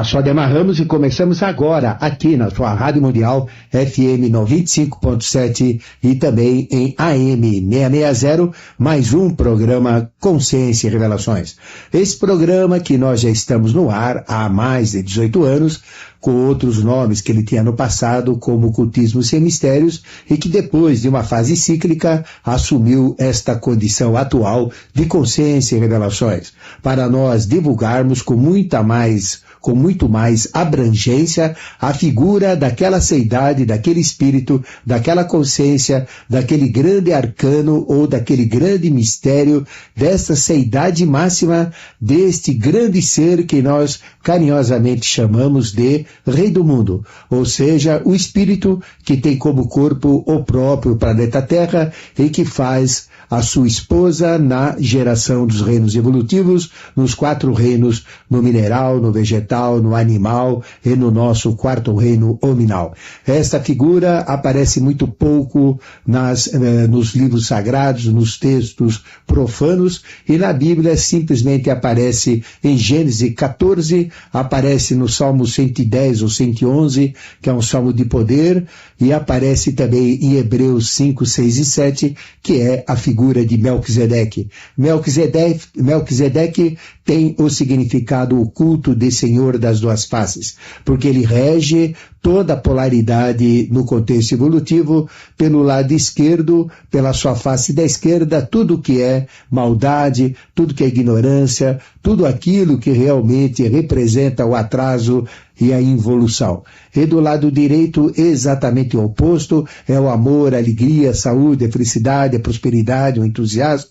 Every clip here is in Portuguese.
Só demarramos e começamos agora aqui na sua Rádio Mundial FM 95.7 e também em AM 660, mais um programa Consciência e Revelações. Esse programa que nós já estamos no ar há mais de 18 anos, com outros nomes que ele tinha no passado, como Ocultismo Sem Mistérios, e que depois de uma fase cíclica assumiu esta condição atual de Consciência e Revelações, para nós divulgarmos com muito mais abrangência a figura daquela seidade, daquele espírito, daquela consciência, daquele grande arcano ou daquele grande mistério, dessa seidade máxima, deste grande ser que nós carinhosamente chamamos de Rei do Mundo, ou seja, o espírito que tem como corpo o próprio planeta Terra e que faz a sua esposa na geração dos reinos evolutivos, nos 4 reinos, no mineral, no vegetal, no animal e no nosso 4º reino hominal. Esta figura aparece muito pouco nos livros sagrados, nos textos profanos, e na Bíblia simplesmente aparece em Gênesis 14, aparece no Salmo 110 ou 111, que é um salmo de poder, e aparece também em Hebreus 5, 6 e 7, que é a figura de Melquisedeque. Melquisedeque tem o significado oculto de Senhor das duas faces, porque ele rege toda a polaridade no contexto evolutivo, pelo lado esquerdo, pela sua face da esquerda, tudo que é maldade, tudo que é ignorância, tudo aquilo que realmente representa o atraso e a involução. E do lado direito, exatamente o oposto, é o amor, a alegria, a saúde, a felicidade, a prosperidade, o entusiasmo,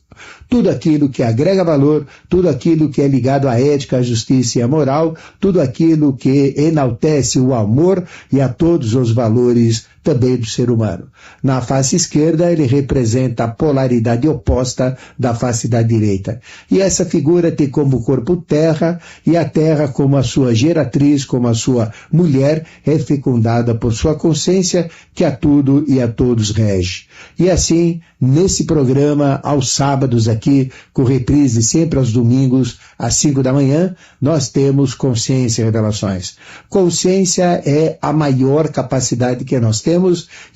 tudo aquilo que agrega valor, tudo aquilo que é ligado à ética, à justiça e à moral, tudo aquilo que enaltece o amor e a todos os valores também do ser humano. Na face esquerda, ele representa a polaridade oposta da face da direita. E essa figura tem como corpo terra, e a terra como a sua geratriz, como a sua mulher, é fecundada por sua consciência, que a tudo e a todos rege. E assim, nesse programa, aos sábados aqui, com reprise sempre aos domingos, às 5 da manhã, nós temos Consciência e Revelações. Consciência é a maior capacidade que nós temos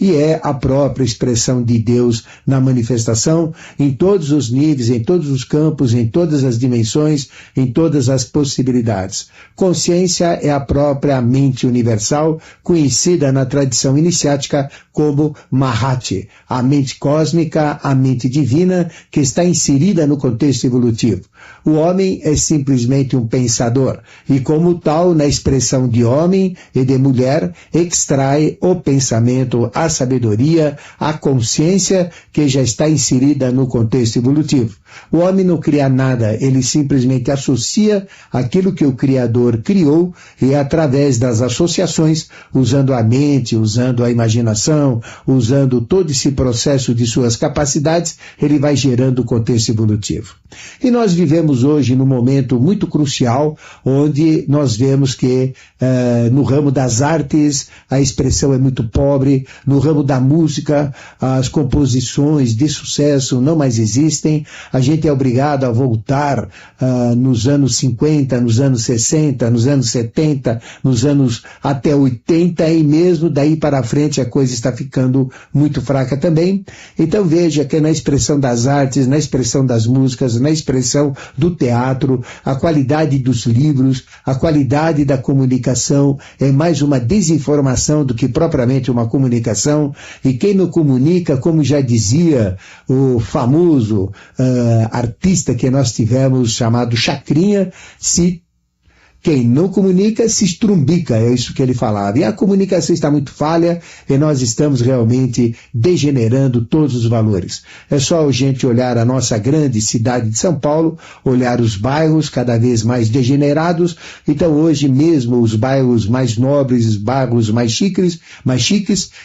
e é a própria expressão de Deus na manifestação, em todos os níveis, em todos os campos, em todas as dimensões, em todas as possibilidades. Consciência é a própria mente universal, conhecida na tradição iniciática como Mahati, a mente cósmica, a mente divina, que está inserida no contexto evolutivo. O homem é simplesmente um pensador, e como tal, na expressão de homem e de mulher, extrai o pensamento, a sabedoria, a consciência que já está inserida no contexto evolutivo. O homem não cria nada, ele simplesmente associa aquilo que o Criador criou, e através das associações, usando a mente, usando a imaginação, usando todo esse processo de suas capacidades, ele vai gerando o contexto evolutivo. E nós vivemos hoje num momento muito crucial, onde nós vemos que no ramo das artes a expressão é muito pobre, no ramo da música as composições de sucesso não mais existem, a gente é obrigado a voltar nos anos 50, nos anos 60, nos anos 70, nos anos até 80, e mesmo daí para frente a coisa está ficando muito fraca também. Então veja que na expressão das artes, na expressão das músicas, na expressão do teatro, a qualidade dos livros, a qualidade da comunicação é mais uma desinformação do que propriamente uma comunicação, e quem não comunica, como já dizia o famoso artista que nós tivemos chamado Chacrinha, quem não comunica se estrumbica, é isso que ele falava. E a comunicação está muito falha e nós estamos realmente degenerando todos os valores. É só a gente olhar a nossa grande cidade de São Paulo, olhar os bairros cada vez mais degenerados. Então hoje mesmo os bairros mais nobres, os bairros mais chiques,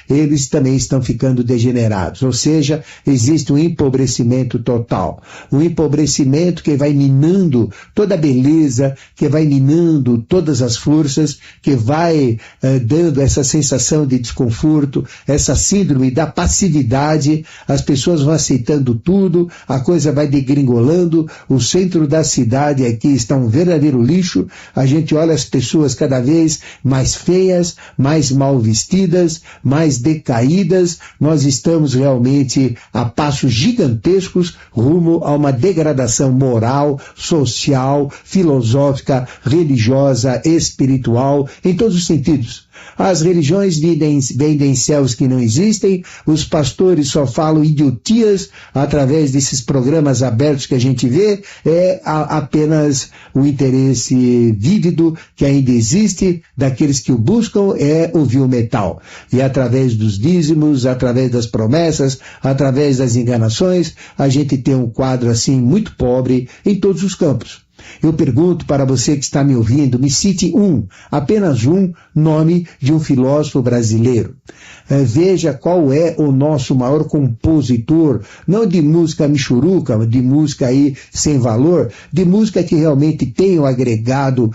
eles também estão ficando degenerados. Ou seja, existe um empobrecimento total. Um empobrecimento que vai minando toda a beleza, que vai minando somando todas as forças, que vai dando essa sensação de desconforto, essa síndrome da passividade, as pessoas vão aceitando tudo, a coisa vai degringolando, o centro da cidade aqui está um verdadeiro lixo, a gente olha as pessoas cada vez mais feias, mais mal vestidas, mais decaídas, nós estamos realmente a passos gigantescos rumo a uma degradação moral, social, filosófica, religiosa, espiritual, em todos os sentidos. As religiões vendem céus que não existem, os pastores só falam idiotias através desses programas abertos que a gente vê, é apenas o interesse vívido que ainda existe daqueles que o buscam, é ouvir o metal. E através dos dízimos, através das promessas, através das enganações, a gente tem um quadro assim muito pobre em todos os campos. Eu pergunto para você que está me ouvindo, me cite apenas um nome de um filósofo brasileiro. Veja qual é o nosso maior compositor, não de música michuruca, de música aí sem valor, de música que realmente tem um agregado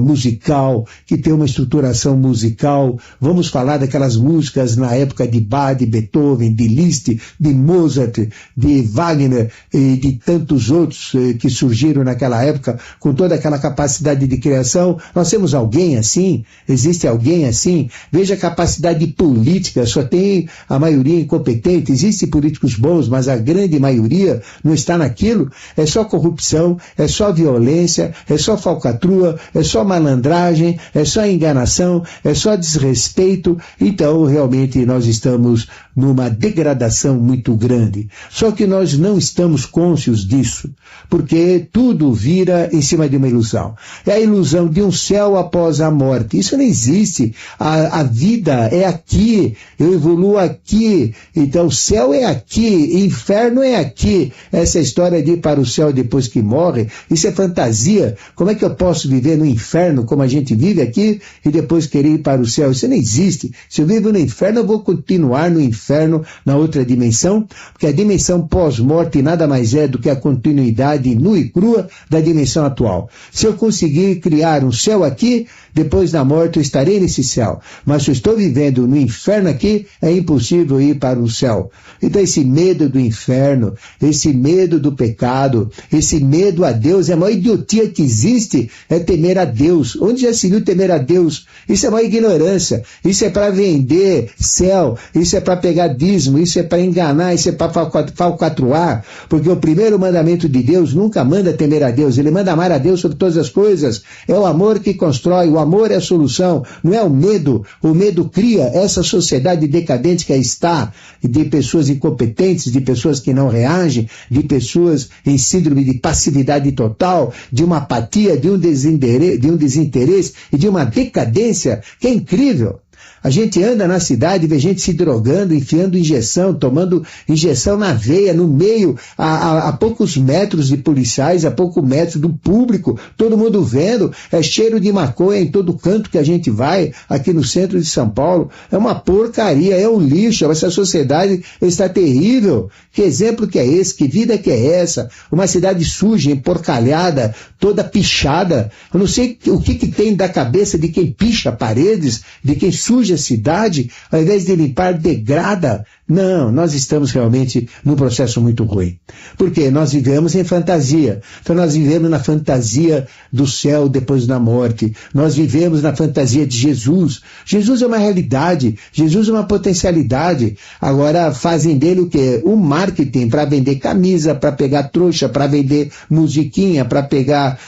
musical, que tem uma estruturação musical. Vamos falar daquelas músicas na época de Bach, de Beethoven, de Liszt, de Mozart, de Wagner e de tantos outros que surgiram naquela época com toda aquela capacidade de criação. Nós temos alguém assim? Existe alguém assim? Veja a capacidade política, só tem a maioria incompetente. Existem políticos bons, mas a grande maioria não está naquilo. É só corrupção, é só violência, é só falcatrua, é só malandragem, é só enganação, é só desrespeito. Então, realmente, nós estamos numa degradação muito grande. Só que nós não estamos cônscios disso, porque tudo vira em cima de uma ilusão. É a ilusão de um céu após a morte. Isso não existe. A vida é aqui, eu evoluo aqui, então o céu é aqui, inferno é aqui. Essa história de ir para o céu depois que morre, isso é fantasia. Como é que eu posso viver no inferno como a gente vive aqui e depois querer ir para o céu? Isso não existe. Se eu vivo no inferno, eu vou continuar no inferno, na outra dimensão, porque a dimensão pós-morte nada mais é do que a continuidade nua e crua da dimensão atual. Se eu conseguir criar um céu aqui, depois da morte eu estarei nesse céu. Mas se eu estou vivendo no inferno aqui, é impossível ir para o céu. Então esse medo do inferno, esse medo do pecado, esse medo a Deus, é a maior idiotia que existe, é temer a Deus. Onde já se viu temer a Deus? Isso é uma ignorância. Isso é para vender céu, isso é para pegar dízimo, isso é para enganar, isso é para falcatruar, porque o primeiro mandamento de Deus nunca manda temer a Deus, ele manda amar a Deus sobre todas as coisas. É o amor que constrói, o amor é a solução, não é o medo. O medo cria essa sociedade decadente que aí está, de pessoas incompetentes, de pessoas que não reagem, de pessoas em síndrome de passividade total, de uma apatia, de um desinteresse e de uma decadência que é incrível. A gente anda na cidade e vê gente se drogando, enfiando injeção, tomando injeção na veia, no meio, a poucos metros de policiais, a poucos metros do público, todo mundo vendo, é cheiro de maconha em todo canto que a gente vai, aqui no centro de São Paulo. É uma porcaria, é um lixo, essa sociedade está terrível. Que exemplo que é esse? Que vida que é essa? Uma cidade suja, emporcalhada, toda pichada. Eu não sei o que tem da cabeça de quem picha paredes, de quem suja a cidade, ao invés de limpar, degrada. Não, nós estamos realmente num processo muito ruim. Porque nós vivemos em fantasia. Então nós vivemos na fantasia do céu depois da morte. Nós vivemos na fantasia de Jesus. Jesus é uma realidade. Jesus é uma potencialidade. Agora fazem dele o quê? Um marketing para vender camisa, para pegar trouxa, para vender musiquinha, para pegar,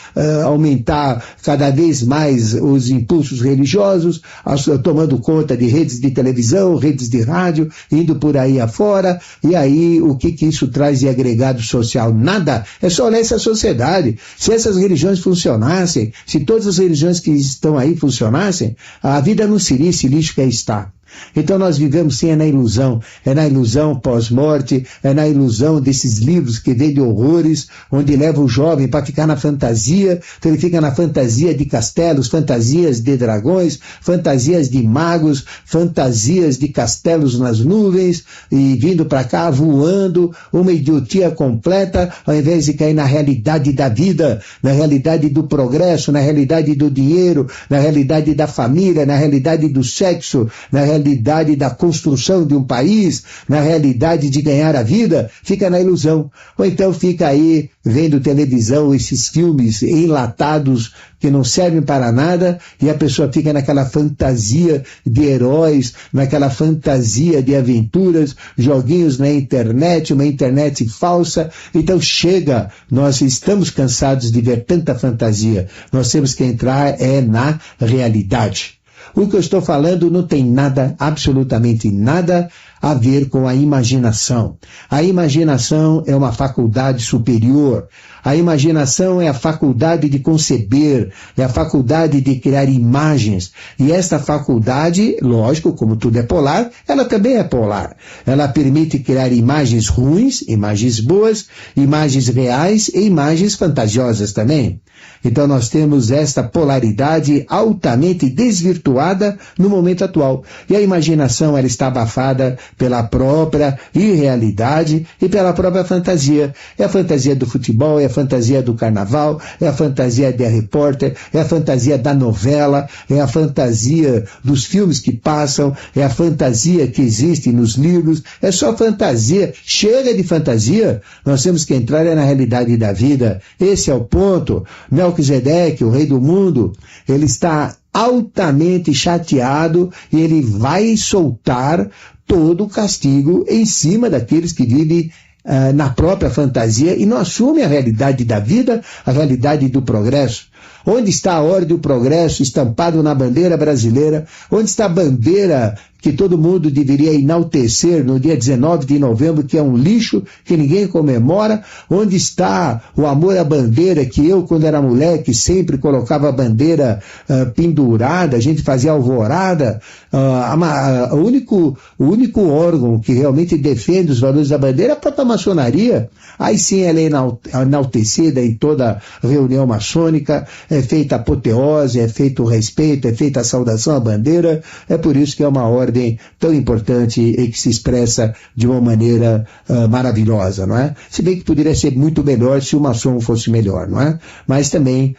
aumentar cada vez mais os impulsos religiosos, tomando conta de redes de televisão, redes de rádio, indo por aí afora. E aí o que isso traz de agregado social? Nada. É só olhar essa sociedade. Se essas religiões funcionassem, se todas as religiões que estão aí funcionassem, a vida não seria esse lixo que aí está. Então nós vivemos sim na ilusão pós-morte, é na ilusão desses livros que vendem horrores, onde leva o jovem para ficar na fantasia, então ele fica na fantasia de castelos, fantasias de dragões, fantasias de magos, fantasias de castelos nas nuvens, e vindo para cá voando, uma idiotia completa, ao invés de cair na realidade da vida, na realidade do progresso, na realidade do dinheiro, na realidade da família, na realidade do sexo, na realidade da construção de um país, na realidade de ganhar a vida, fica na ilusão. Ou então fica aí vendo televisão, esses filmes enlatados que não servem para nada, e a pessoa fica naquela fantasia de heróis, naquela fantasia de aventuras, joguinhos na internet, uma internet falsa. Então chega, nós estamos cansados de ver tanta fantasia, nós temos que entrar na realidade. O que eu estou falando não tem nada, absolutamente nada, a ver com a imaginação. A imaginação é uma faculdade superior. A imaginação é a faculdade de conceber, é a faculdade de criar imagens. E esta faculdade, lógico, como tudo é polar, ela também é polar. Ela permite criar imagens ruins, imagens boas, imagens reais e imagens fantasiosas também. Então nós temos esta polaridade altamente desvirtuada no momento atual. E a imaginação, ela está abafada pela própria irrealidade e pela própria fantasia. É a fantasia do futebol, é a fantasia do carnaval, é a fantasia de Harry Potter, é a fantasia da novela, é a fantasia dos filmes que passam, é a fantasia que existe nos livros, é só fantasia. Chega de fantasia, nós temos que entrar na realidade da vida. Esse é o ponto. Melquisedeque, o rei do mundo, ele está altamente chateado e ele vai soltar todo o castigo em cima daqueles que vivem na própria fantasia e não assumem a realidade da vida, a realidade do progresso. Onde está a ordem do progresso estampado na bandeira brasileira? Onde está a bandeira que todo mundo deveria enaltecer no dia 19 de novembro, que é um lixo, que ninguém comemora? Onde está o amor à bandeira, que eu, quando era moleque, sempre colocava a bandeira pendurada, a gente fazia alvorada? O único órgão que realmente defende os valores da bandeira é a própria maçonaria. Aí sim ela é enaltecida em toda reunião maçônica, é feita a apoteose, é feito o respeito, é feita a saudação à bandeira. É por isso que é uma ordem tão importante e que se expressa de uma maneira maravilhosa, não é? Se bem que poderia ser muito melhor se o maçom fosse melhor, não é? Mas também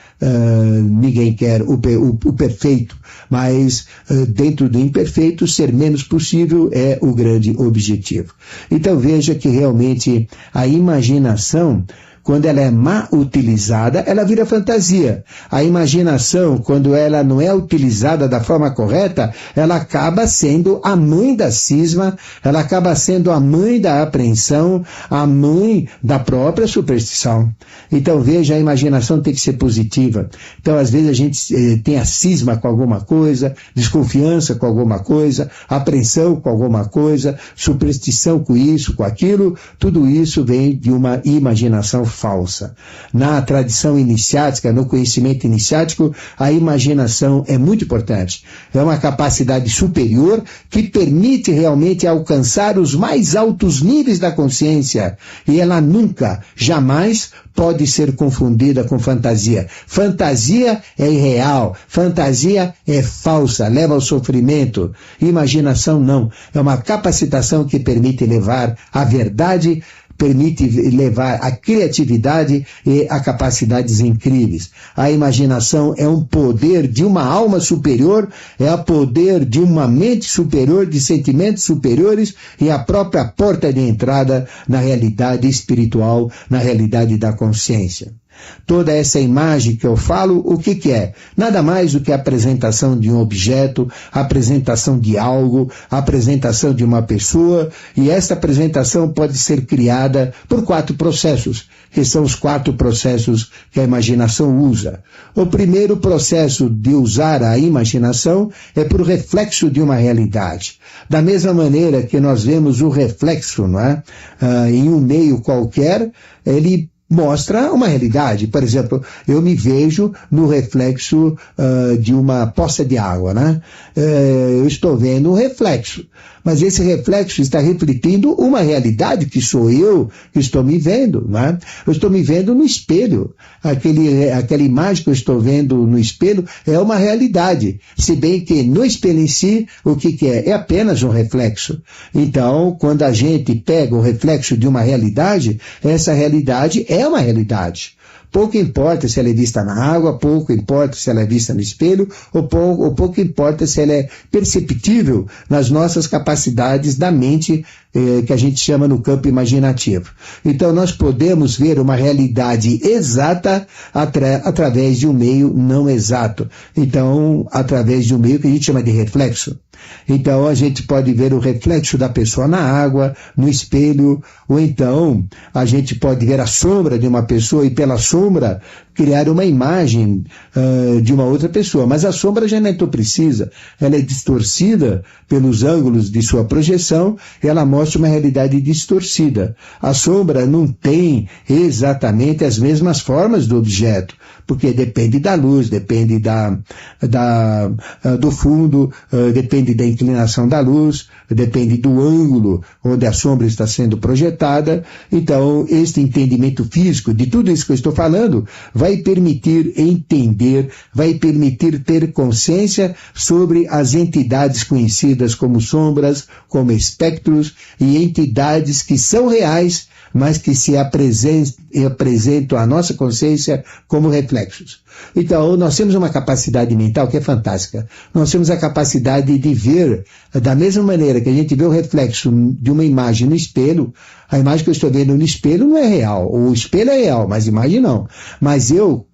ninguém quer o perfeito, mas dentro do imperfeito, ser menos possível é o grande objetivo. Então veja que realmente a imaginação, quando ela é mal utilizada, ela vira fantasia. A imaginação, quando ela não é utilizada da forma correta, ela acaba sendo a mãe da cisma, ela acaba sendo a mãe da apreensão, a mãe da própria superstição. Então veja, a imaginação tem que ser positiva. Então às vezes a gente tem a cisma com alguma coisa, desconfiança com alguma coisa, apreensão com alguma coisa, superstição com isso, com aquilo, tudo isso vem de uma imaginação falsa. Na tradição iniciática, no conhecimento iniciático, a imaginação é muito importante. É uma capacidade superior que permite realmente alcançar os mais altos níveis da consciência. E ela nunca, jamais pode ser confundida com fantasia. Fantasia é irreal, fantasia é falsa, leva ao sofrimento. Imaginação não. É uma capacitação que permite levar a verdade, permite levar a criatividade e a capacidades incríveis. A imaginação é um poder de uma alma superior, é o poder de uma mente superior, de sentimentos superiores e a própria porta de entrada na realidade espiritual, na realidade da consciência. Toda essa imagem que eu falo, o que é? Nada mais do que a apresentação de um objeto, a apresentação de algo, a apresentação de uma pessoa, e esta apresentação pode ser criada por 4 processos, que são os 4 processos que a imaginação usa. O primeiro processo de usar a imaginação é por reflexo de uma realidade. Da mesma maneira que nós vemos o reflexo, não é? Em um meio qualquer, ele mostra uma realidade. Por exemplo, eu me vejo no reflexo de uma poça de água, né? Eu estou vendo um reflexo, mas esse reflexo está refletindo uma realidade que sou eu que estou me vendo, né? Eu estou me vendo no espelho. Aquela imagem que eu estou vendo no espelho é uma realidade, se bem que no espelho em si, o que é? É apenas um reflexo. Então, quando a gente pega o reflexo de uma realidade, essa realidade é uma realidade. Pouco importa se ela é vista na água, pouco importa se ela é vista no espelho, ou pouco importa se ela é perceptível nas nossas capacidades da mente, que a gente chama no campo imaginativo. Então nós podemos ver uma realidade exata através de um meio não exato. Então, através de um meio que a gente chama de reflexo. Então a gente pode ver o reflexo da pessoa na água, no espelho, ou então a gente pode ver a sombra de uma pessoa e pela sombra criar uma imagem de uma outra pessoa. Mas a sombra já não é tão precisa, ela é distorcida pelos ângulos de sua projeção, ela mostra uma realidade distorcida. A sombra não tem exatamente as mesmas formas do objeto, porque depende da luz, depende do fundo, depende da inclinação da luz, depende do ângulo onde a sombra está sendo projetada. Então, este entendimento físico de tudo isso que eu estou falando vai permitir entender, vai permitir ter consciência sobre as entidades conhecidas como sombras, como espectros e entidades que são reais, mas que se apresentam à nossa consciência como reflexos. Então, nós temos uma capacidade mental que é fantástica. Nós temos a capacidade de ver, da mesma maneira que a gente vê o reflexo de uma imagem no espelho, a imagem que eu estou vendo no espelho não é real. O espelho é real, mas a imagem não. Mas eu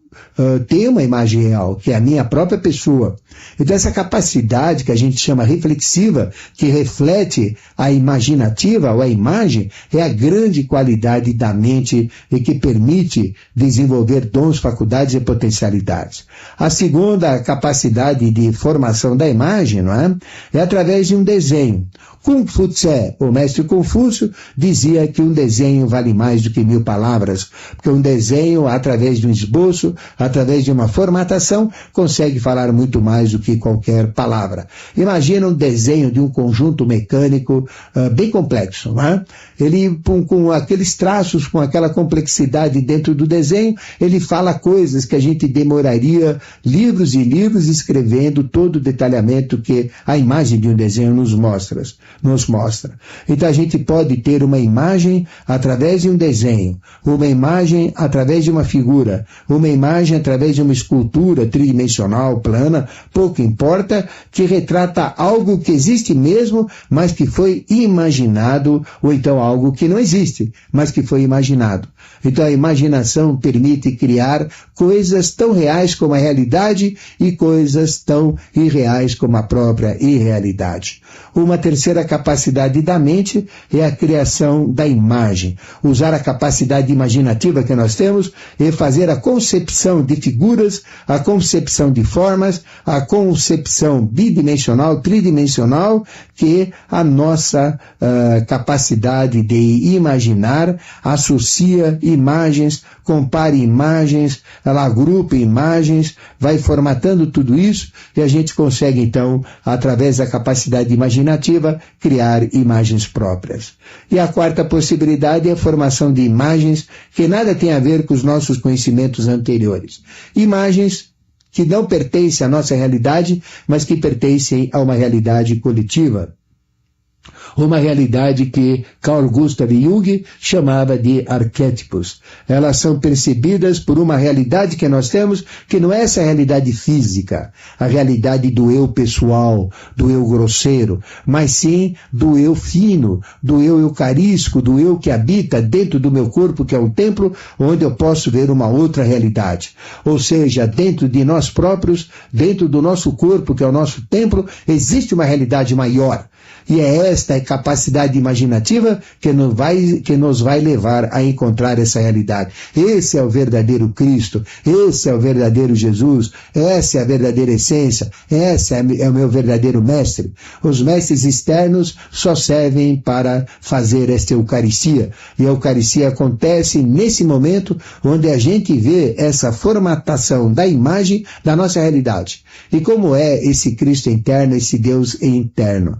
tenho uma imagem real, que é a minha própria pessoa. Então essa capacidade que a gente chama reflexiva, que reflete a imaginativa ou a imagem, é a grande qualidade da mente e que permite desenvolver dons, faculdades e potencialidades. A segunda capacidade de formação da imagem, não é? É através de um desenho. Kung Fu Tse, o mestre Confúcio, dizia que um desenho vale mais do que 1000 palavras, porque um desenho, através de um esboço, através de uma formatação, consegue falar muito mais do que qualquer palavra. Imagina um desenho de um conjunto mecânico bem complexo, não é? Ele, com aqueles traços, com aquela complexidade dentro do desenho, ele fala coisas que a gente demoraria livros e livros escrevendo todo o detalhamento que a imagem de um desenho nos mostra. Então a gente pode ter uma imagem através de um desenho, uma imagem através de uma figura, uma imagem através de uma escultura tridimensional, plana, pouco importa, que retrata algo que existe mesmo, mas que foi imaginado, ou então algo que não existe, mas que foi imaginado. Então a imaginação permite criar coisas tão reais como a realidade e coisas tão irreais como a própria irrealidade. Uma terceira capacidade da mente é a criação da imagem. Usar a capacidade imaginativa que nós temos e fazer a concepção de figuras, a concepção de formas, a concepção bidimensional, tridimensional, que a nossa capacidade de imaginar associa imagens, compare imagens, ela agrupa imagens, vai formatando tudo isso e a gente consegue então, através da capacidade imaginativa, criar imagens próprias. E a quarta possibilidade é a formação de imagens que nada tem a ver com os nossos conhecimentos anteriores. Imagens que não pertencem à nossa realidade, mas que pertencem a uma realidade coletiva. Uma realidade que Carl Gustav Jung chamava de arquétipos. Elas são percebidas por uma realidade que nós temos, que não é essa realidade física, a realidade do eu pessoal, do eu grosseiro, mas sim do eu fino, do eu eucarístico, do eu que habita dentro do meu corpo, que é um templo, onde eu posso ver uma outra realidade. Ou seja, dentro de nós próprios, dentro do nosso corpo, que é o nosso templo, existe uma realidade maior. E é esta capacidade imaginativa que nos vai levar a encontrar essa realidade. Esse é o verdadeiro Cristo, esse é o verdadeiro Jesus, essa é a verdadeira essência, esse é o meu verdadeiro mestre. Os mestres externos só servem para fazer esta Eucaristia. E a Eucaristia acontece nesse momento onde a gente vê essa formatação da imagem da nossa realidade. E como é esse Cristo interno, esse Deus interno?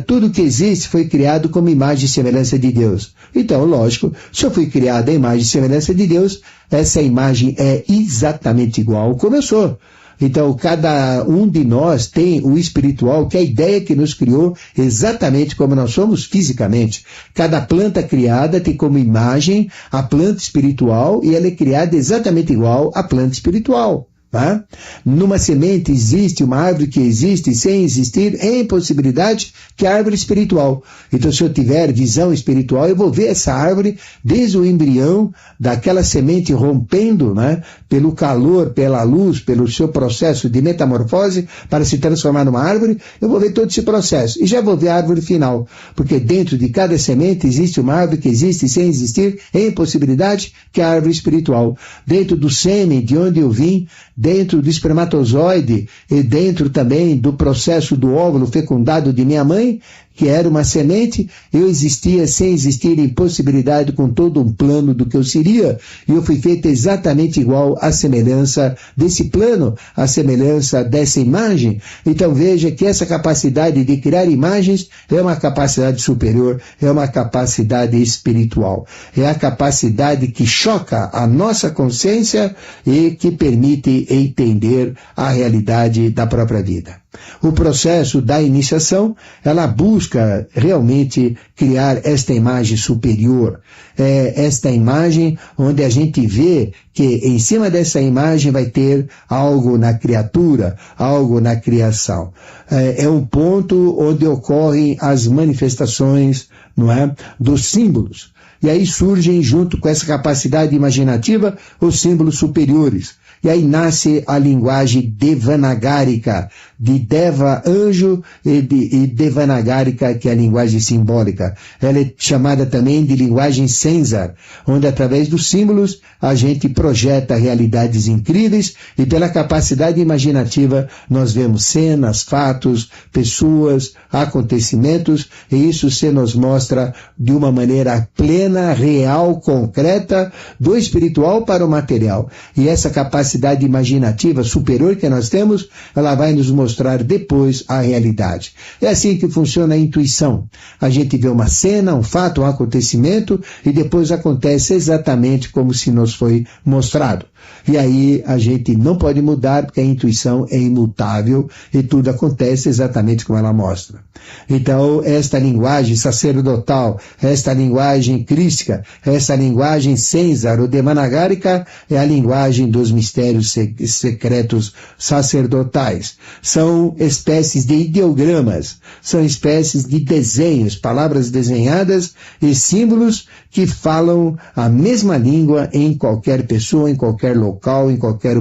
Tudo que existe foi criado como imagem e semelhança de Deus. Então, lógico, se eu fui criado à imagem e semelhança de Deus, essa imagem é exatamente igual como eu sou. Então, cada um de nós tem o espiritual, que é a ideia que nos criou exatamente como nós somos fisicamente. Cada planta criada tem como imagem a planta espiritual e ela é criada exatamente igual à planta espiritual. Tá? Numa semente existe uma árvore que existe sem existir, é impossibilidade que a árvore espiritual. Então, se eu tiver visão espiritual, eu vou ver essa árvore desde o embrião daquela semente rompendo, né, pelo calor, pela luz, pelo seu processo de metamorfose para se transformar numa árvore. Eu vou ver todo esse processo e já vou ver a árvore final, porque dentro de cada semente existe uma árvore que existe sem existir, é impossibilidade que a árvore espiritual. Dentro do sêmen de onde eu vim, dentro do espermatozoide e dentro também do processo do óvulo fecundado de minha mãe, que era uma semente, eu existia sem existir impossibilidade com todo um plano do que eu seria, e eu fui feito exatamente igual à semelhança desse plano, à semelhança dessa imagem. Então veja que essa capacidade de criar imagens é uma capacidade superior, é uma capacidade espiritual, é a capacidade que choca a nossa consciência e que permite entender a realidade da própria vida. O processo da iniciação, ela busca realmente criar esta imagem superior, esta imagem onde a gente vê que em cima dessa imagem vai ter algo na criatura, algo na criação. É um ponto onde ocorrem as manifestações, não é, dos símbolos. E aí surgem, junto com essa capacidade imaginativa, os símbolos superiores. E aí nasce a linguagem devanagárica, de Deva, anjo, e devanagárica, que é a linguagem simbólica. Ela é chamada também de linguagem Sensar, onde através dos símbolos a gente projeta realidades incríveis e pela capacidade imaginativa nós vemos cenas, fatos, pessoas, acontecimentos, e isso se nos mostra de uma maneira plena, real, concreta, do espiritual para o material. E essa capacidade imaginativa superior que nós temos, ela vai nos mostrar depois a realidade. É assim que funciona a intuição. A gente vê uma cena, um fato, um acontecimento, e depois acontece exatamente como se nos foi mostrado. E aí a gente não pode mudar, porque a intuição é imutável e tudo acontece exatamente como ela mostra. Então, esta linguagem sacerdotal, esta linguagem crística, esta linguagem Sensar ou devanagárica é a linguagem dos mistérios secretos sacerdotais. São espécies de ideogramas, são espécies de desenhos, palavras desenhadas e símbolos que falam a mesma língua em qualquer pessoa, em qualquer local, em qualquer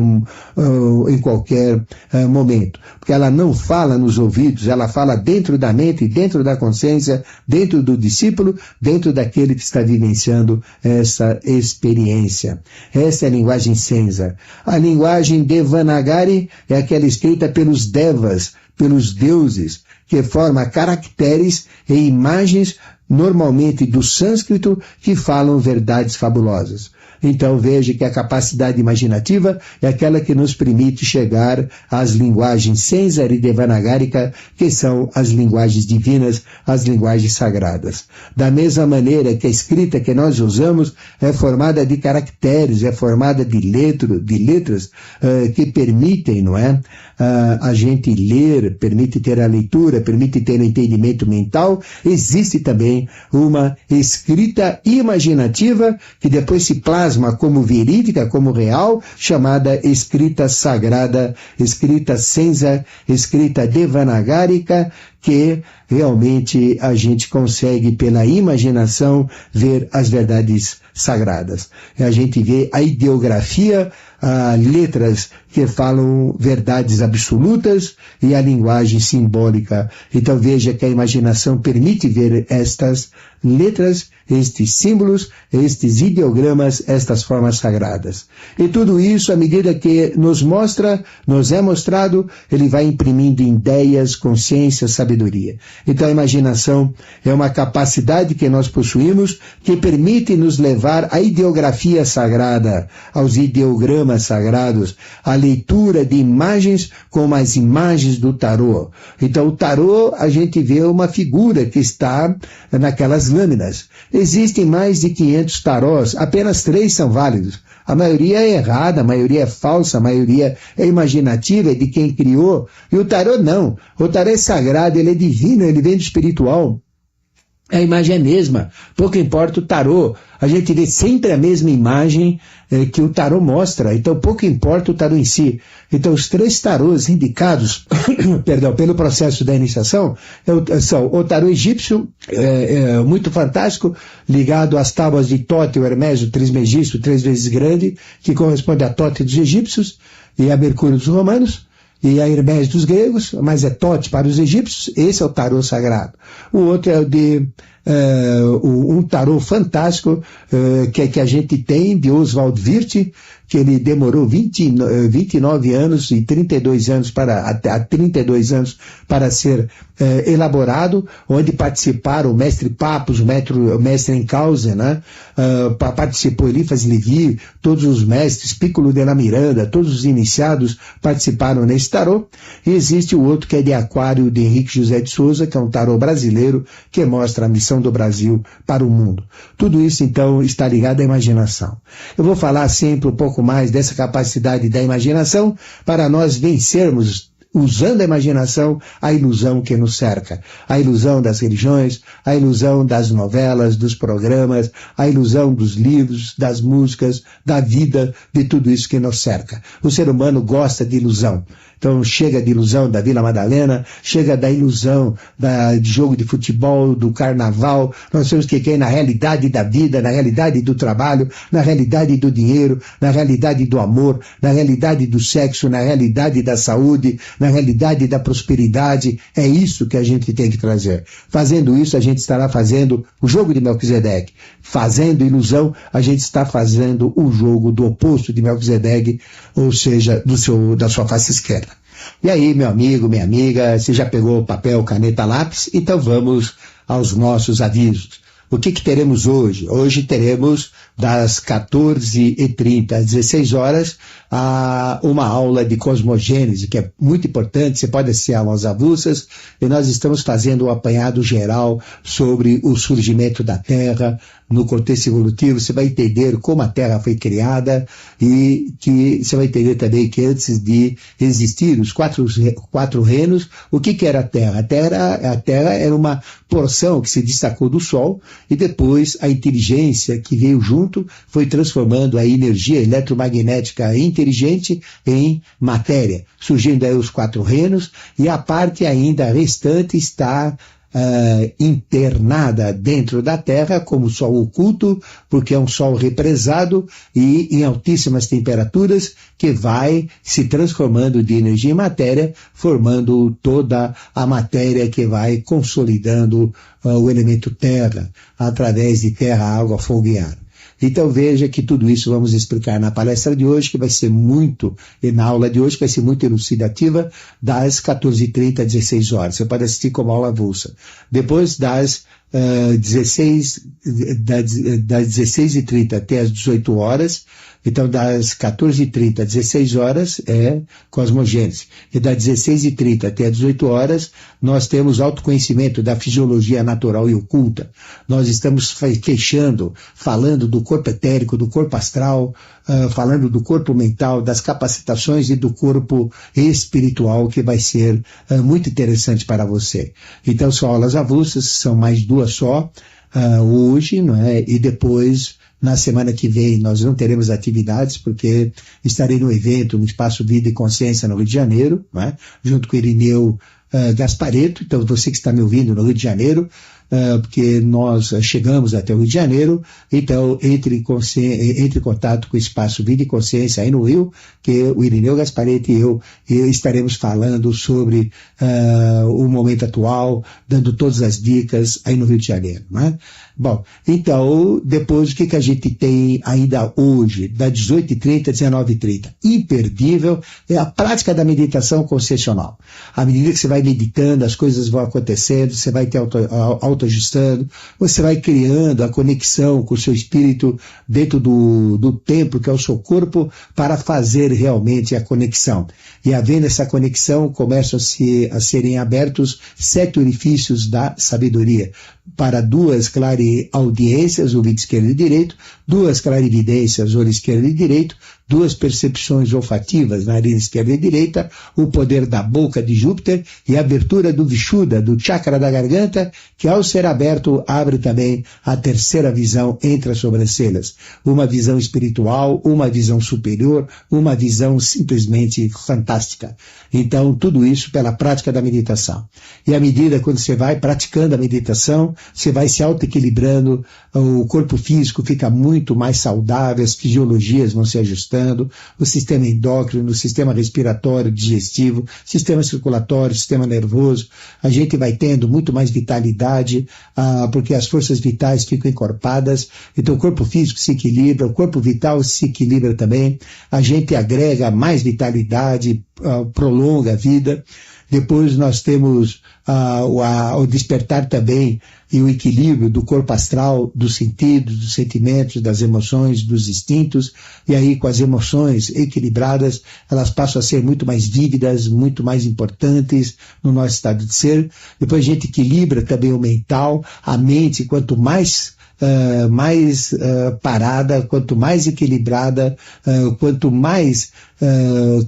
momento. Porque ela não fala nos ouvidos, ela fala dentro da mente, dentro da consciência, dentro do discípulo, dentro daquele que está vivenciando essa experiência. Essa é a linguagem Sensar. A linguagem Devanagari é aquela escrita pelos devas, pelos deuses, que forma caracteres e imagens normalmente do sânscrito que falam verdades fabulosas. Então veja que a capacidade imaginativa é aquela que nos permite chegar às linguagens Sensar e Devanagárica, que são as linguagens divinas, as linguagens sagradas. Da mesma maneira que a escrita que nós usamos é formada de caracteres, é formada de letras que permitem, não é, a gente ler, permite ter a leitura, permite ter o entendimento mental. Existe também uma escrita imaginativa que depois se plasma como verídica, como real, chamada escrita sagrada, escrita Sensar, escrita devanagárica, que realmente a gente consegue pela imaginação ver as verdades sagradas. A gente vê a ideografia, letras que falam verdades absolutas e a linguagem simbólica. Então veja que a imaginação permite ver estas letras, estes símbolos, estes ideogramas, estas formas sagradas. E tudo isso, à medida que nos é mostrado, ele vai imprimindo ideias, consciência, sabedoria. Então a imaginação é uma capacidade que nós possuímos que permite nos levar à ideografia sagrada, aos ideogramas sagrados, à leitura de imagens como as imagens do tarô. Então o tarô, a gente vê uma figura que está naquelas lâminas. Existem mais de 500 tarós, apenas 3 são válidos. A maioria é errada, a maioria é falsa, a maioria é imaginativa, é de quem criou. E o tarô não. O tarô é sagrado, ele é divino, ele vem do espiritual. A imagem é a mesma, pouco importa o tarô, a gente vê sempre a mesma imagem que o tarô mostra, então pouco importa o tarô em si. Então os 3 tarôs indicados pelo processo da iniciação são o tarô egípcio, muito fantástico, ligado às tábuas de Tote, o Hermésio Trismegisto, 3 vezes grande, que corresponde a Tote dos egípcios e a Mercúrio dos romanos, e a Hermés dos gregos, mas é Tote para os egípcios. Esse é o tarô sagrado. O outro é o de um tarô fantástico que a gente tem, de Oswald Wirth, que ele demorou 29 anos e 32 anos há 32 anos para ser elaborado, onde participaram o mestre Papos, o mestre Encausa, né? Participou Eliphas Levi, todos os mestres, Piccolo della Miranda, todos os iniciados participaram nesse tarô. E existe o outro que é de Aquário, de Henrique José de Souza, que é um tarô brasileiro que mostra a missão do Brasil para o mundo. Tudo isso, então, está ligado à imaginação. Eu vou falar sempre um pouco mais dessa capacidade da imaginação para nós vencermos, usando a imaginação, a ilusão que nos cerca. A ilusão das religiões, a ilusão das novelas, dos programas, a ilusão dos livros, das músicas, da vida, de tudo isso que nos cerca. O ser humano gosta de ilusão. Então chega de ilusão da Vila Madalena, chega da ilusão de jogo de futebol, do carnaval. Nós temos que cair na realidade da vida, na realidade do trabalho, na realidade do dinheiro, na realidade do amor, na realidade do sexo, na realidade da saúde, na realidade da prosperidade. É isso que a gente tem que trazer. Fazendo isso, a gente estará fazendo o jogo de Melquisedeque. Fazendo ilusão, a gente está fazendo o jogo do oposto de Melquisedeque, ou seja, da sua face esquerda. E aí, meu amigo, minha amiga, você já pegou papel, caneta, lápis? Então vamos aos nossos avisos. O que teremos hoje? Hoje teremos das 14h30 às 16 horas uma aula de cosmogênese, que é muito importante. Você pode assistir aulas avulsas, e nós estamos fazendo um apanhado geral sobre o surgimento da Terra no contexto evolutivo. Você vai entender como a Terra foi criada, e que você vai entender também que antes de existir os quatro reinos, o que era a Terra? A Terra era uma porção que se destacou do Sol, e depois a inteligência que veio junto foi transformando a energia eletromagnética inteligente em matéria, surgindo aí os 4 reinos, e a parte ainda restante está internada dentro da Terra como Sol oculto, porque é um Sol represado e em altíssimas temperaturas, que vai se transformando de energia em matéria, formando toda a matéria que vai consolidando o elemento Terra, através de terra, água, fogo e ar. Então veja que tudo isso vamos explicar na palestra de hoje, que vai ser muito, e na aula de hoje, que vai ser muito elucidativa, das 14h30 às 16 horas. Você pode assistir como aula avulsa. Depois das 16h30 até as 18 horas, então das 14h30 às 16 horas é cosmogênese. E das 16h30 até as 18 horas nós temos autoconhecimento da fisiologia natural e oculta. Nós estamos falando do corpo etérico, do corpo astral, falando do corpo mental, das capacitações e do corpo espiritual, que vai ser muito interessante para você. Então são aulas avulsas, são mais 2 só, hoje, não é? E depois, na semana que vem, nós não teremos atividades, porque estarei no evento, no Espaço Vida e Consciência, no Rio de Janeiro, não é? Junto com o Irineu Gaspareto. Então você que está me ouvindo no Rio de Janeiro, porque nós chegamos até o Rio de Janeiro, então entre em contato com o Espaço Vida e Consciência aí no Rio, que o Irineu Gasparetti e eu estaremos falando sobre o momento atual, dando todas as dicas aí no Rio de Janeiro, né? Bom, então, depois o que a gente tem ainda hoje, das 18h30 às 19h30? Imperdível é a prática da meditação consciencial. À medida que você vai meditando, as coisas vão acontecendo, você vai te autoajustando, você vai criando a conexão com o seu espírito dentro do templo, que é o seu corpo, para fazer realmente a conexão. E havendo essa conexão, começam a serem abertos 7 orifícios da sabedoria, para 2 clareaudiências, ouvido esquerdo e direito, 2 clarividências, olho esquerdo e direito, 2 percepções olfativas, narina esquerda e direita, o poder da boca de Júpiter e a abertura do Vishuddha, do chakra da garganta, que ao ser aberto abre também a 3ª visão entre as sobrancelhas. Uma visão espiritual, uma visão superior, uma visão simplesmente fantástica. Então, tudo isso pela prática da meditação. E à medida que você vai praticando a meditação, você vai se autoequilibrando, o corpo físico fica muito mais saudável, as fisiologias vão se ajustando, o sistema endócrino, o sistema respiratório, digestivo, sistema circulatório, sistema nervoso, a gente vai tendo muito mais vitalidade, porque as forças vitais ficam encorpadas, então o corpo físico se equilibra, o corpo vital se equilibra também, a gente agrega mais vitalidade, prolonga a vida. Depois nós temos o despertar também e o equilíbrio do corpo astral, dos sentidos, dos sentimentos, das emoções, dos instintos, e aí com as emoções equilibradas, elas passam a ser muito mais vívidas, muito mais importantes no nosso estado de ser. Depois a gente equilibra também o mental, a mente, quanto mais parada, quanto mais equilibrada, quanto mais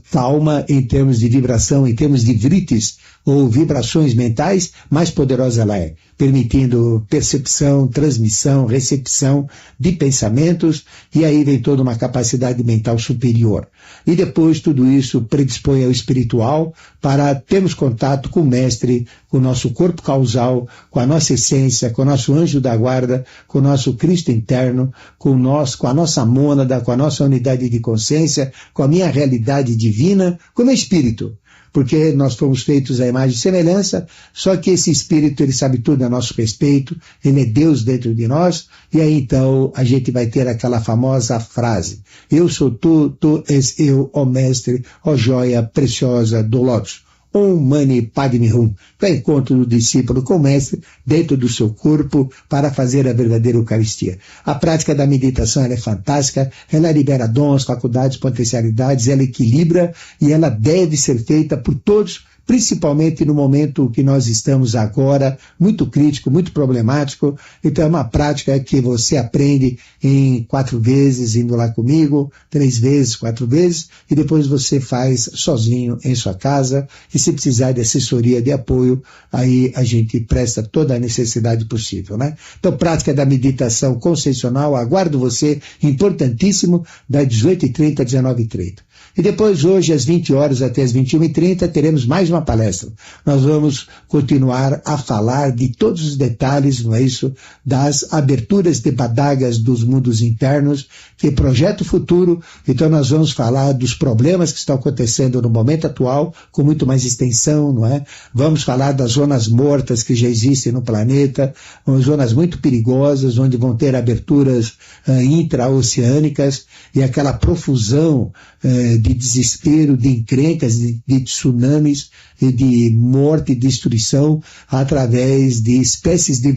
calma em termos de vibração, em termos de vritis ou vibrações mentais, mais poderosa ela é, permitindo percepção, transmissão, recepção de pensamentos, e aí vem toda uma capacidade mental superior. E depois tudo isso predispõe ao espiritual para termos contato com o mestre, com o nosso corpo causal, com a nossa essência, com o nosso anjo da guarda, com o nosso Cristo interno, com a nossa mônada, com a nossa unidade de consciência, com a minha realidade divina, com o meu espírito. Porque nós fomos feitos à imagem e semelhança, só que esse espírito, ele sabe tudo a nosso respeito, ele é Deus dentro de nós, e aí então a gente vai ter aquela famosa frase: eu sou tu, tu és eu, ó mestre, ó joia preciosa do lótus. Om Mani Padme Hum, para encontro do discípulo com o mestre dentro do seu corpo para fazer a verdadeira Eucaristia. A prática da meditação ela é fantástica, ela libera dons, faculdades, potencialidades, ela equilibra e ela deve ser feita por todos, principalmente no momento que nós estamos agora, muito crítico, muito problemático. Então é uma prática que você aprende em 4 vezes, indo lá comigo, 3 vezes, 4 vezes, e depois você faz sozinho em sua casa, e se precisar de assessoria, de apoio, aí a gente presta toda a necessidade possível, né? Então, prática da meditação consciencial, aguardo você, importantíssimo, das 18h30 às 19h30. E depois, hoje, às 20 horas até às 21h30, teremos mais uma palestra. Nós vamos continuar a falar de todos os detalhes, não é isso, das aberturas de badagas dos mundos internos, que projeta o futuro. Então nós vamos falar dos problemas que estão acontecendo no momento atual, com muito mais extensão, não é? Vamos falar das zonas mortas que já existem no planeta, zonas muito perigosas, onde vão ter aberturas intraoceânicas, e aquela profusão de desespero, de encrencas, de tsunamis, de morte e destruição através de espécies de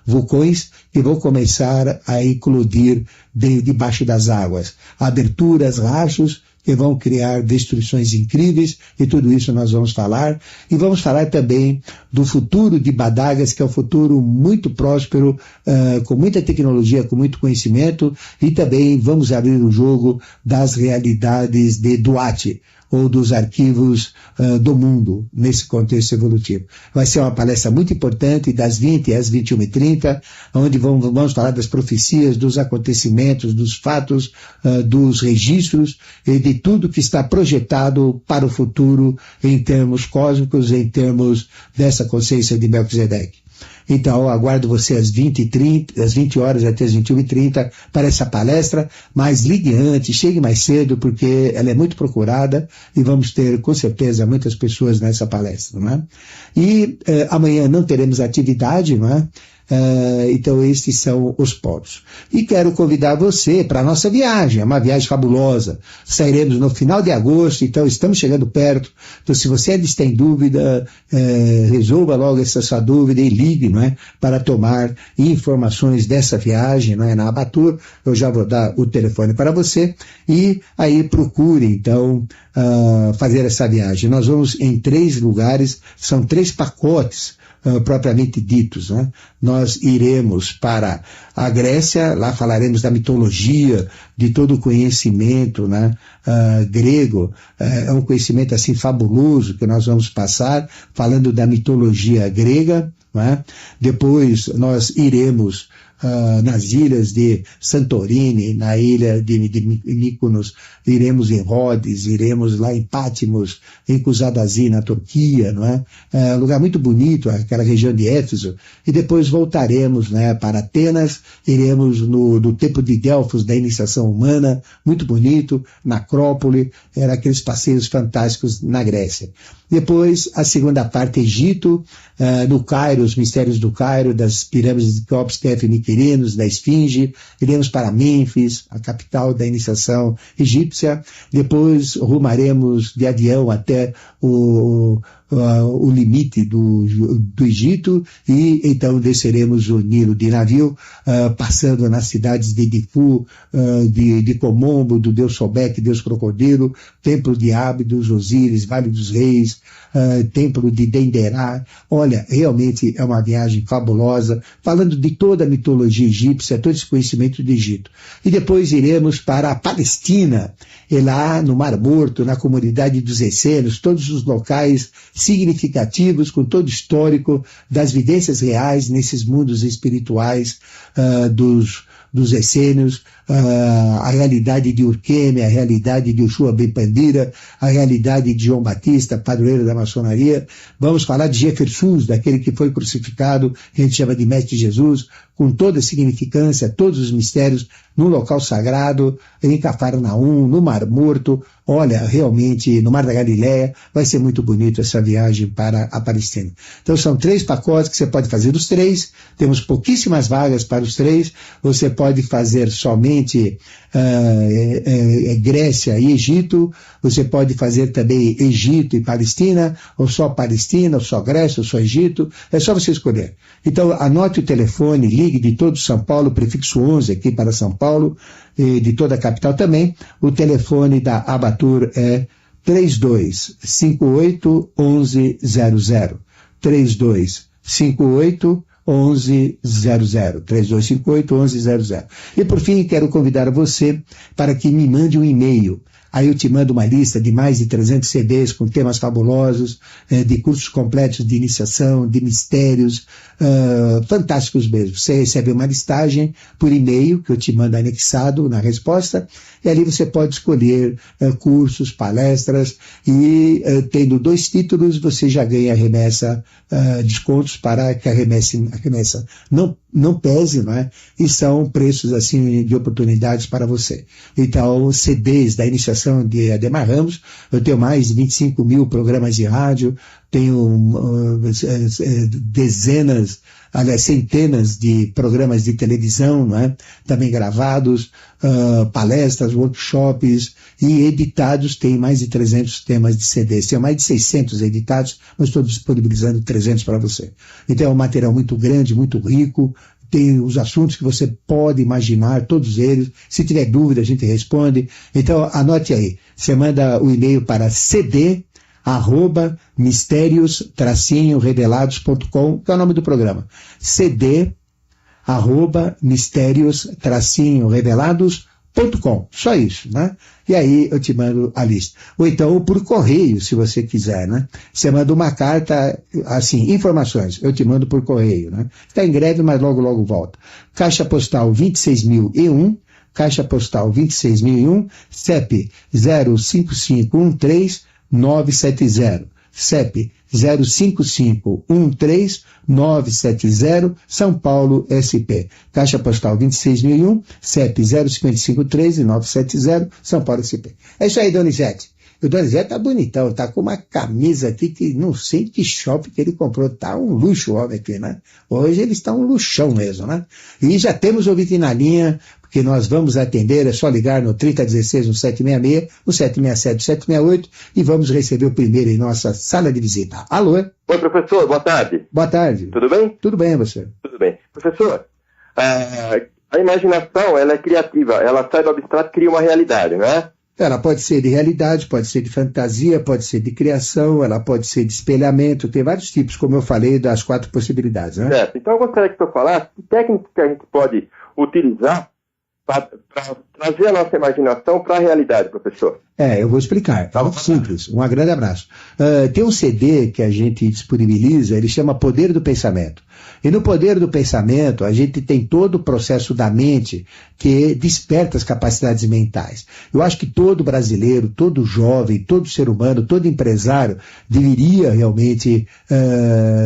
vulcões que vão começar a eclodir debaixo das águas. Aberturas, rachos que vão criar destruições incríveis, e tudo isso nós vamos falar. E vamos falar também do futuro de Badagas, que é um futuro muito próspero, com muita tecnologia, com muito conhecimento, e também vamos abrir o jogo das realidades de Duat, ou dos arquivos do mundo, nesse contexto evolutivo. Vai ser uma palestra muito importante, das 20 às 21h30, onde vamos falar das profecias, dos acontecimentos, dos fatos, dos registros, e de tudo que está projetado para o futuro, em termos cósmicos, em termos dessa consciência de Melquisedeque. Então, aguardo você às 20h30, às 20 horas até as 21h30 para essa palestra, mas ligue antes, chegue mais cedo, porque ela é muito procurada e vamos ter, com certeza, muitas pessoas nessa palestra, não é? E amanhã não teremos atividade, não é? Então estes são os pontos. E quero convidar você para a nossa viagem, é uma viagem fabulosa. Sairemos no final de agosto, então estamos chegando perto. Então se você ainda tem dúvida, resolva logo essa sua dúvida e ligue, não é, para tomar informações dessa viagem, não é, na Abatur. Eu já vou dar o telefone para você e aí procure então fazer essa viagem. Nós vamos em 3 lugares, são 3 pacotes propriamente ditos, né? Nós iremos para a Grécia, lá falaremos da mitologia, de todo o conhecimento, né, grego, é um conhecimento assim fabuloso que nós vamos passar, falando da mitologia grega, né? Depois nós iremos nas ilhas de Santorini, na ilha de Mykonos, iremos em Rhodes, iremos lá em Patmos, em Kuzadasi, na Turquia, não é? Um lugar muito bonito, aquela região de Éfeso, e depois voltaremos, né, para Atenas, iremos no Templo de Delfos, da iniciação humana, muito bonito, na Acrópole, eram aqueles passeios fantásticos na Grécia. Depois, a segunda parte, Egito, no Cairo, os mistérios do Cairo, das pirâmides de Khopri, Khafre e Miquerinos, da Esfinge, iremos para Mênfis, a capital da iniciação egípcia. Depois rumaremos de avião até o limite do Egito e então desceremos o Nilo de navio, passando nas cidades de Edifu, de Comombo, do deus Sobek, deus Crocodilo, Templo de Ábidos, Osíris, Vale dos Reis, Templo de Denderá. Olha, realmente é uma viagem fabulosa, falando de toda a mitologia egípcia, todo esse conhecimento do Egito. E depois iremos para a Palestina, e lá no Mar Morto, na comunidade dos essênios, todos os locais significativos, com todo o histórico das vivências reais nesses mundos espirituais dos essênios, a realidade de Urqueme, a realidade de Ushua Ben Pandira, a realidade de João Batista, padroeiro da maçonaria. Vamos falar de Jefferson, daquele que foi crucificado, que a gente chama de Mestre Jesus, com toda a significância, todos os mistérios, num local sagrado, em Cafarnaum, no Mar Morto. Olha, realmente, no Mar da Galileia, vai ser muito bonito essa viagem para a Palestina. Então são 3 pacotes que você pode fazer os 3, temos pouquíssimas vagas para os 3, você pode fazer somente Grécia e Egito, você pode fazer também Egito e Palestina, ou só Grécia, ou só Egito, é só você escolher. Então anote o telefone, ligue de todo São Paulo, prefixo 11 aqui para São Paulo, e de toda a capital também. O telefone da Abatur é 3258-1100, 3258-1100. E por fim, quero convidar você para que me mande um e-mail. Aí eu te mando uma lista de mais de 300 CDs com temas fabulosos, de cursos completos de iniciação, de mistérios, fantásticos mesmo. Você recebe uma listagem por e-mail, que eu te mando anexado na resposta, e ali você pode escolher cursos, palestras, e tendo 2 títulos, você já ganha remessa, descontos para que a remessa não pese, não é? E são preços assim de oportunidades para você. Então, CDs da iniciação de Ademar Ramos, eu tenho mais de 25 mil programas de rádio, tenho centenas de programas de televisão, não é? Também gravados, palestras, workshops e editados, tem mais de 300 temas de CDs, tenho mais de 600 editados, mas estou disponibilizando 300 para você. Então é um material muito grande, muito rico, tem os assuntos que você pode imaginar, todos eles. Se tiver dúvida, a gente responde. Então anote aí, você manda o e-mail para cd@mistérios-revelados.com, que é o nome do programa. cd@mistérios-revelados.com. Só isso, né? E aí eu te mando a lista. Ou então por correio, se você quiser, né? Você manda uma carta, assim, informações, eu te mando por correio, né? Está em greve, mas logo volta. Caixa Postal 26.001, Caixa Postal 26.001, CEP 05513-970. CEP 05513-970, São Paulo, SP. Caixa Postal 26.001, CEP 05513-970, São Paulo, SP. É isso aí, Donizete. O Donizete tá bonitão, tá com uma camisa aqui que não sei que shopping que ele comprou. Tá um luxo o homem aqui, né? Hoje ele está um luxão mesmo, né? E já temos ouvinte na linha, porque nós vamos atender, é só ligar no 3016, no 766, no 767, 768, e vamos receber o primeiro em nossa sala de visita. Alô? Oi, professor, boa tarde. Boa tarde. Tudo bem? Tudo bem, você? Tudo bem. Professor, a imaginação, ela é criativa, ela sai do abstrato e cria uma realidade, não é? Ela pode ser de realidade, pode ser de fantasia, pode ser de criação, ela pode ser de espelhamento, tem vários tipos, como eu falei, das 4 possibilidades, né? Certo. Então eu gostaria que o senhor falasse que técnicas que a gente pode utilizar para trazer a nossa imaginação para a realidade, professor. Eu vou explicar. É muito simples. Um grande abraço. Tem um CD que a gente disponibiliza, ele chama Poder do Pensamento. E no Poder do Pensamento, a gente tem todo o processo da mente que desperta as capacidades mentais. Eu acho que todo brasileiro, todo jovem, todo ser humano, todo empresário deveria realmente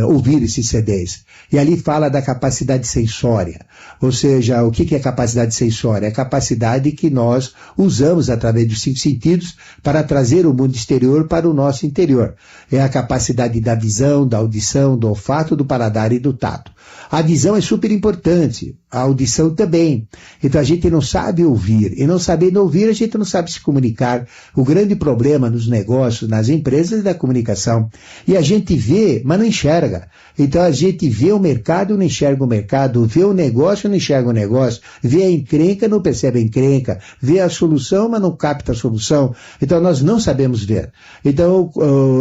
ouvir esses CDs. E ali fala da capacidade sensória. Ou seja, o que é capacidade sensória? É a capacidade que nós usamos através dos 5 sentidos para trazer o mundo exterior para o nosso interior. É a capacidade da visão, da audição, do olfato, do paladar e do tato. A visão é super importante, a audição também. Então a gente não sabe ouvir, e não sabendo ouvir a gente não sabe se comunicar. O grande problema nos negócios, nas empresas é da comunicação. E a gente vê, mas não enxerga. Então a gente vê o mercado, não enxerga o mercado, vê o negócio, não enxerga o negócio, vê a encrenca, não percebe a encrenca, vê a solução, mas não capta a solução. Então nós não sabemos ver. Então,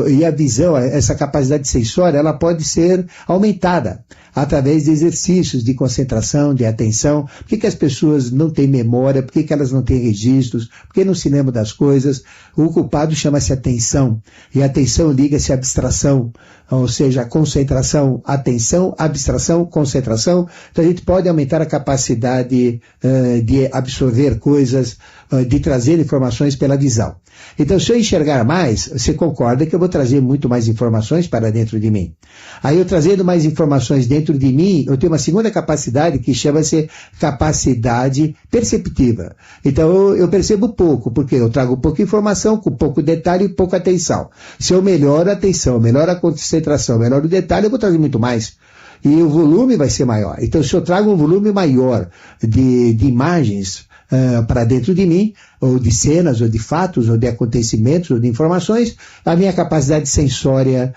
e a visão, essa capacidade sensória, ela pode ser aumentada através de exercícios de concentração, de atenção. Por que as pessoas não têm memória? Por que elas não têm registros? Por que não se lembram das coisas? O culpado chama-se atenção. E a atenção liga-se à abstração. Ou seja, concentração, atenção, abstração, concentração. Então a gente pode aumentar a capacidade de absorver coisas, de trazer informações pela visão. Então, se eu enxergar mais, você concorda que eu vou trazer muito mais informações para dentro de mim. Aí eu trazendo mais informações dentro de mim, eu tenho uma segunda capacidade que chama-se capacidade perceptiva. Então eu percebo pouco, porque eu trago pouca informação, com pouco detalhe e pouca atenção. Se eu melhoro a atenção, melhoro a concentração, melhoro o detalhe, eu vou trazer muito mais. E o volume vai ser maior. Então, se eu trago um volume maior de imagens para dentro de mim, ou de cenas, ou de fatos, ou de acontecimentos, ou de informações, a minha capacidade sensória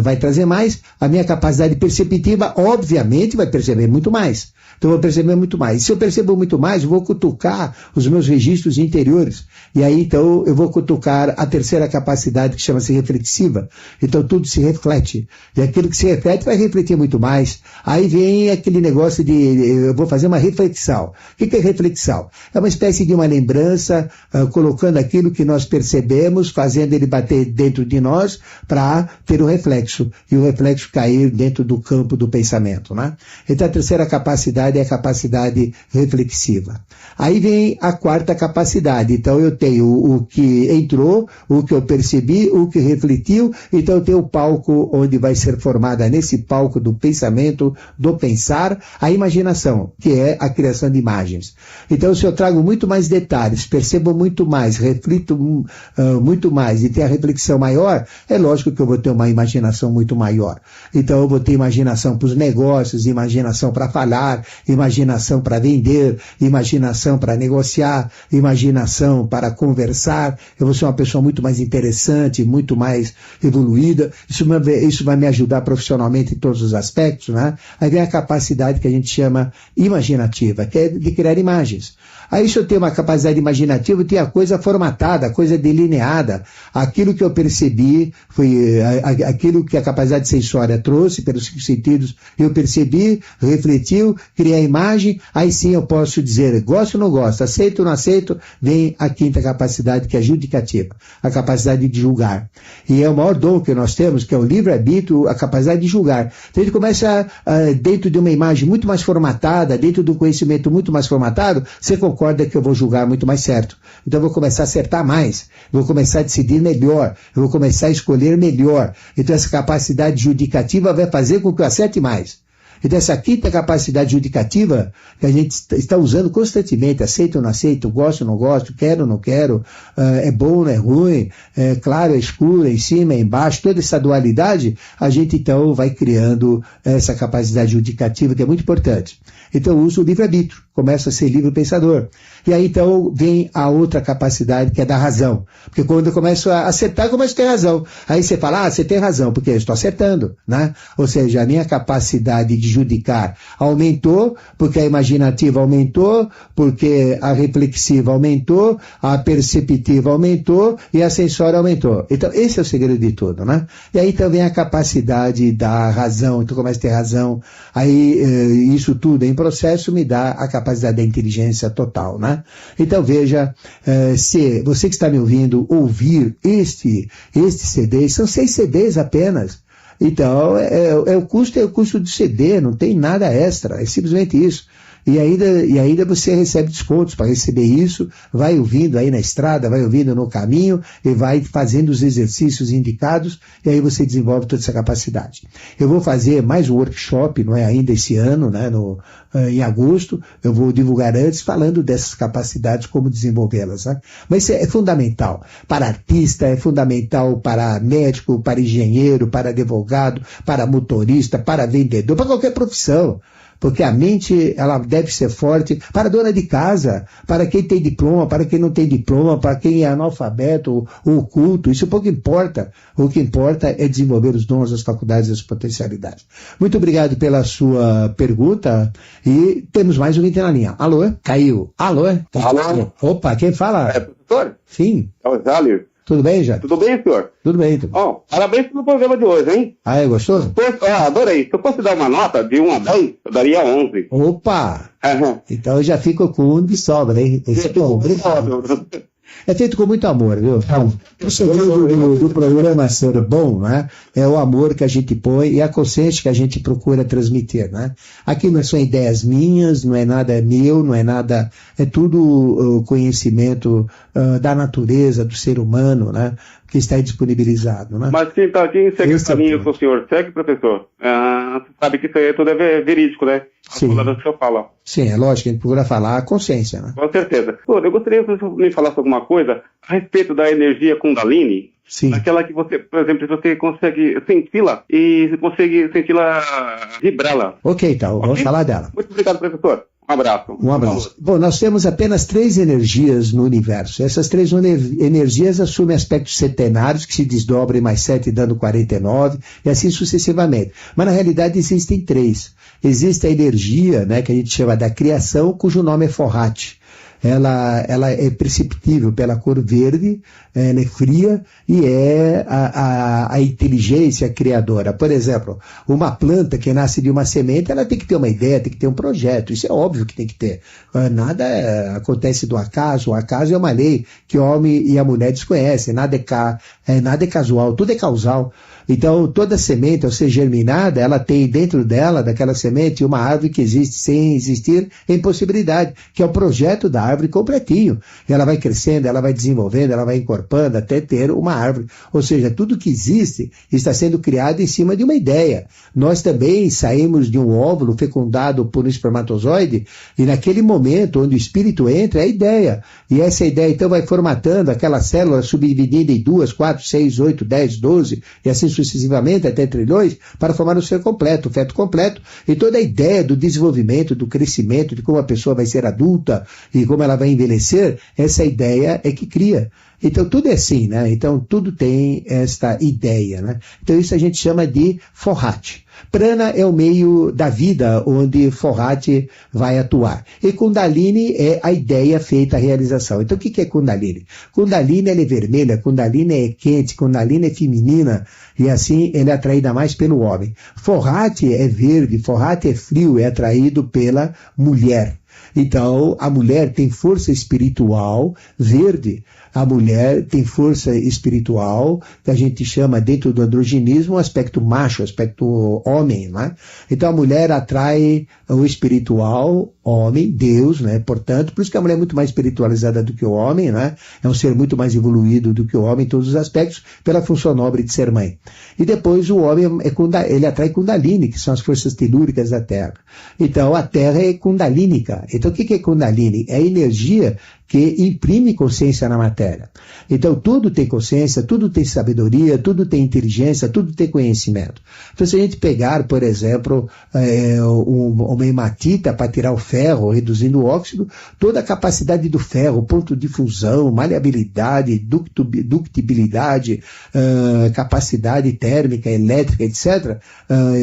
vai trazer mais, a minha capacidade perceptiva, obviamente, vai perceber muito mais. Então eu vou perceber muito mais. E se eu percebo muito mais, eu vou cutucar os meus registros interiores. E aí, então, eu vou cutucar a terceira capacidade, que chama-se reflexiva. Então tudo se reflete. E aquilo que se reflete vai refletir muito mais. Aí vem aquele negócio de, eu vou fazer uma reflexão. O que é reflexão? É uma espécie de uma lembrança, colocando aquilo que nós percebemos, fazendo ele bater dentro de nós, para ter um reflexo. E o reflexo cair dentro do campo do pensamento, né? Então a terceira capacidade é a capacidade reflexiva. Aí vem a quarta capacidade. Então eu tenho o que entrou, o que eu percebi, o que refletiu. Então eu tenho o palco onde vai ser formada, nesse palco do pensamento, do pensar, a imaginação, que é a criação de imagens. Então se eu trago muito mais detalhes, percebo muito mais, reflito muito mais e tenho a reflexão maior, é lógico que eu vou ter uma imaginação muito maior. Então eu vou ter imaginação para os negócios, imaginação para falar, imaginação para vender, imaginação para negociar, imaginação para conversar. Eu vou ser uma pessoa muito mais interessante, muito mais evoluída. Isso vai me ajudar profissionalmente em todos os aspectos, né? Aí vem a capacidade que a gente chama imaginativa, que é de criar imagens. Aí se eu tenho uma capacidade imaginativa, eu tenho a coisa formatada, a coisa delineada. Aquilo que eu percebi, foi aquilo que a capacidade sensória trouxe pelos 5 sentidos, eu percebi, refletiu, criei a imagem, aí sim eu posso dizer, gosto ou não gosto, aceito ou não aceito, vem a quinta capacidade, que é a judicativa, a capacidade de julgar. E é o maior dom que nós temos, que é o livre-arbítrio, a capacidade de julgar. Então a gente começa, dentro de uma imagem muito mais formatada, dentro de um conhecimento muito mais formatado, você concorda concorda que eu vou julgar muito mais certo. Então eu vou começar a acertar mais, vou começar a decidir melhor, eu vou começar a escolher melhor. Então essa capacidade judicativa vai fazer com que eu acerte mais. Então essa quinta capacidade judicativa que a gente está usando constantemente, aceito ou não aceito, gosto ou não gosto, quero ou não quero, é bom ou não é ruim, é claro, é escuro, é em cima, é embaixo, toda essa dualidade, a gente então vai criando essa capacidade judicativa que é muito importante. Então eu uso o livre-arbítrio, começo a ser livre pensador. E aí então vem a outra capacidade que é da razão. Porque quando eu começo a acertar, eu começo a ter razão. Aí você fala, você tem razão, porque eu estou acertando, né? Ou seja, a minha capacidade de judicar aumentou, porque a imaginativa aumentou, porque a reflexiva aumentou, a perceptiva aumentou e a sensória aumentou. Então esse é o segredo de tudo, né? E aí também a capacidade da razão, então começa a ter razão. Aí isso tudo em processo me dá a capacidade da inteligência total, né? Então veja, se você que está me ouvindo ouvir este CD, são 6 CDs apenas. Então o custo do CD, não tem nada extra, é simplesmente isso. E ainda você recebe descontos para receber isso, vai ouvindo aí na estrada, vai ouvindo no caminho e vai fazendo os exercícios indicados e aí você desenvolve toda essa capacidade. Eu vou fazer mais um workshop, não é ainda esse ano, né, em agosto, eu vou divulgar antes falando dessas capacidades, como desenvolvê-las, né? Mas isso é fundamental para artista, é fundamental para médico, para engenheiro, para advogado, para motorista, para vendedor, para qualquer profissão. Porque a mente, ela deve ser forte para a dona de casa, para quem tem diploma, para quem não tem diploma, para quem é analfabeto ou oculto, isso pouco importa. O que importa é desenvolver os dons, as faculdades e as potencialidades. Muito obrigado pela sua pergunta e temos mais um item na linha. Alô? Caiu. Alô? Alô? Opa, quem fala? Professor? Sim. É o Zálio. Tudo bem, já? Tudo bem, senhor? Tudo bem. Parabéns pelo programa de hoje, hein? Ah, é gostoso? Adorei. Se eu fosse dar uma nota de 1 a 10, eu daria 11. Opa! Uhum. Então eu já fico com 1 de sobra, hein? Esse é bom. É feito com muito amor, viu? O segredo do programa ser bom, né? É o amor que a gente põe e a consciência que a gente procura transmitir, né? Aqui não são ideias minhas, não é nada meu, não é nada... É tudo conhecimento da natureza, do ser humano, né? Que está disponibilizado, né? Mas quem segue esse caminho com o senhor, segue, professor? Você sabe que isso aí tudo é verídico, né? Sim. Que o senhor fala. Sim, é lógico, a gente procura falar a consciência, né? Com certeza. Eu gostaria que você me falasse alguma coisa a respeito da energia Kundalini. Sim. Aquela que você, por exemplo, você consegue senti-la e você consegue senti-la vibrá-la. Ok, então, vamos falar dela. Muito obrigado, professor. Um abraço. Um abraço. Bom, nós temos apenas 3 energias no universo. Essas 3 energias assumem aspectos centenários que se desdobram em mais 7 dando 49 e assim sucessivamente. Mas na realidade existem 3. Existe a energia, né, que a gente chama da criação, cujo nome é Forrat. Ela é perceptível pela cor verde, ela é fria e é a inteligência criadora. Por exemplo, uma planta que nasce de uma semente, ela tem que ter uma ideia, tem que ter um projeto. Isso é óbvio que tem que ter. Nada acontece do acaso. O acaso é uma lei que o homem e a mulher desconhecem. Nada é casual, tudo é causal. Então, toda semente, ao ser germinada, ela tem dentro dela, daquela semente, uma árvore que existe sem existir em possibilidade, que é o projeto da árvore completinho. Ela vai crescendo, ela vai desenvolvendo, ela vai encorpando até ter uma árvore. Ou seja, tudo que existe está sendo criado em cima de uma ideia. Nós também saímos de um óvulo fecundado por um espermatozoide e naquele momento onde o espírito entra, é a ideia. E essa ideia então vai formatando aquela célula subdividida em 2, 4, 6, 8, 10, 12 e assim sucessivamente até trilhões para formar o ser completo, o feto completo. E toda a ideia do desenvolvimento, do crescimento, de como a pessoa vai ser adulta e como ela vai envelhecer, essa ideia é que cria. Então tudo é assim, né? Então tudo tem esta ideia, né? Então isso a gente chama de Forrat. Prana é o meio da vida onde Forrat vai atuar. E Kundalini é a ideia feita a realização. Então o que é Kundalini? Kundalini ela é vermelha, Kundalini é quente, Kundalini é feminina e assim ele é atraída mais pelo homem. Forrat é verde, Forrat é frio, é atraído pela mulher. Então, a mulher tem força espiritual verde. A mulher tem força espiritual, que a gente chama dentro do androginismo, o aspecto macho, o aspecto homem, né? Então a mulher atrai o espiritual, homem, Deus, né? Portanto, por isso que a mulher é muito mais espiritualizada do que o homem, né? É um ser muito mais evoluído do que o homem em todos os aspectos, pela função nobre de ser mãe. E depois o homem, ele atrai Kundalini, que são as forças telúricas da Terra. Então a Terra é kundalínica. Então o que é Kundalini? É a energia que imprime consciência na matéria. Então tudo tem consciência, tudo tem sabedoria, tudo tem inteligência, tudo tem conhecimento. Então se a gente pegar, por exemplo, uma hematita para tirar o ferro, reduzindo o óxido, toda a capacidade do ferro, ponto de fusão, maleabilidade, ductibilidade, capacidade térmica, elétrica, etc.,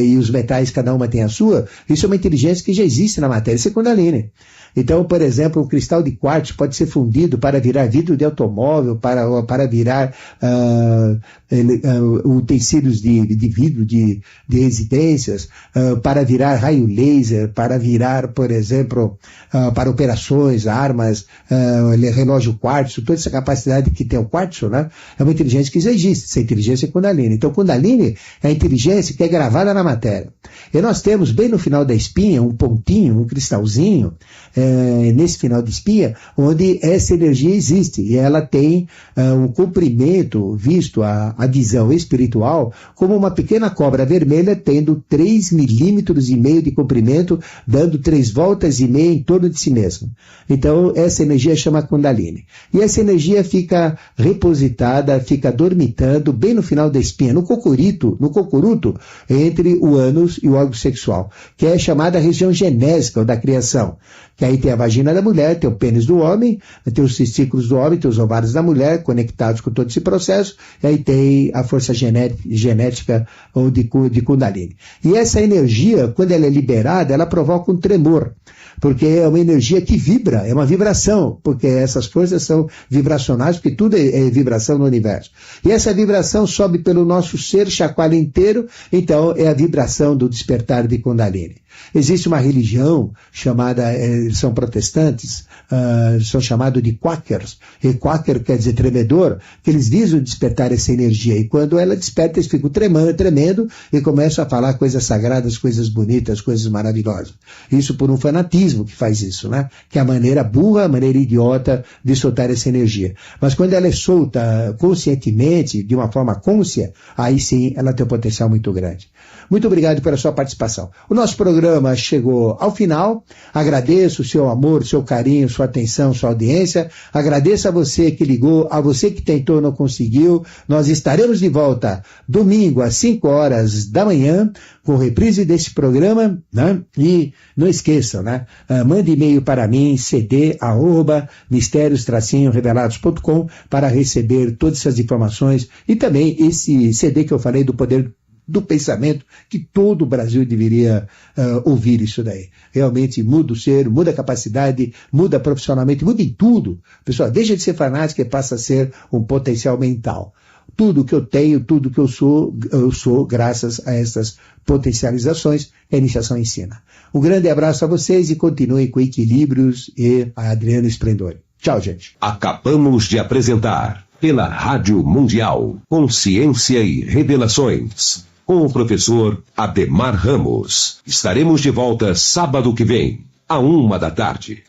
e os metais, cada uma tem a sua, isso é uma inteligência que já existe na matéria, isso é Kundalini. Então, por exemplo, um cristal de quartzo pode ser fundido para virar vidro de automóvel, para virar utensílios de vidro de residências, para virar raio laser, para virar, por exemplo, para operações, armas, relógio quartzo, toda essa capacidade que tem o quartzo, né? É uma inteligência que já existe, essa inteligência é Kundalini. Então, Kundalini é a inteligência que é gravada na matéria. E nós temos, bem no final da espinha, um pontinho, um cristalzinho, nesse final de espinha, onde essa energia existe, e ela tem um comprimento, visto a visão espiritual, como uma pequena cobra vermelha tendo 3,5 milímetros de comprimento, dando 3 voltas e meia em torno de si mesmo. Então essa energia chama Kundalini. E essa energia fica repositada, fica dormitando bem no final da espinha, no cocuruto, entre o ânus e o órgão sexual, que é chamada região genésica, ou da criação. Que aí tem a vagina da mulher, tem o pênis do homem, tem os testículos do homem, tem os ovários da mulher, conectados com todo esse processo, e aí tem a força genética ou de Kundalini. E essa energia, quando ela é liberada, ela provoca um tremor, porque é uma energia que vibra, é uma vibração, porque essas forças são vibracionais, porque tudo é vibração no universo. E essa vibração sobe pelo nosso ser, chacoalha inteiro, então é a vibração do despertar de Kundalini. Existe uma religião chamada, são protestantes, são chamados de Quakers, e Quaker quer dizer tremedor, que eles visam despertar essa energia, e quando ela desperta eles ficam tremendo e começam a falar coisas sagradas, coisas bonitas, coisas maravilhosas. Isso por um fanatismo que faz isso, né? Que é a maneira burra, a maneira idiota de soltar essa energia. Mas quando ela é solta conscientemente, de uma forma cônscia, aí sim ela tem um potencial muito grande. Muito obrigado pela sua participação. O nosso programa chegou ao final. Agradeço o seu amor, o seu carinho, sua atenção, sua audiência. Agradeço a você que ligou, a você que tentou e não conseguiu. Nós estaremos de volta domingo às 5 horas da manhã com reprise desse programa, né? E não esqueçam, né? Mande e-mail para mim, cd@mistérios-revelados.com, para receber todas essas informações e também esse CD que eu falei do poder do pensamento, que todo o Brasil deveria ouvir isso daí. Realmente muda o ser, muda a capacidade, muda profissionalmente, muda em tudo. Pessoal, deixa de ser fanático e passa a ser um potencial mental. Tudo que eu tenho, tudo que eu sou graças a essas potencializações, a iniciação ensina. Um grande abraço a vocês e continuem com Equilíbrios e a Adriana Esplendor. Tchau, gente. Acabamos de apresentar, pela Rádio Mundial, Consciência e Revelações, com o professor Ademar Ramos. Estaremos de volta sábado que vem, à 1h da tarde.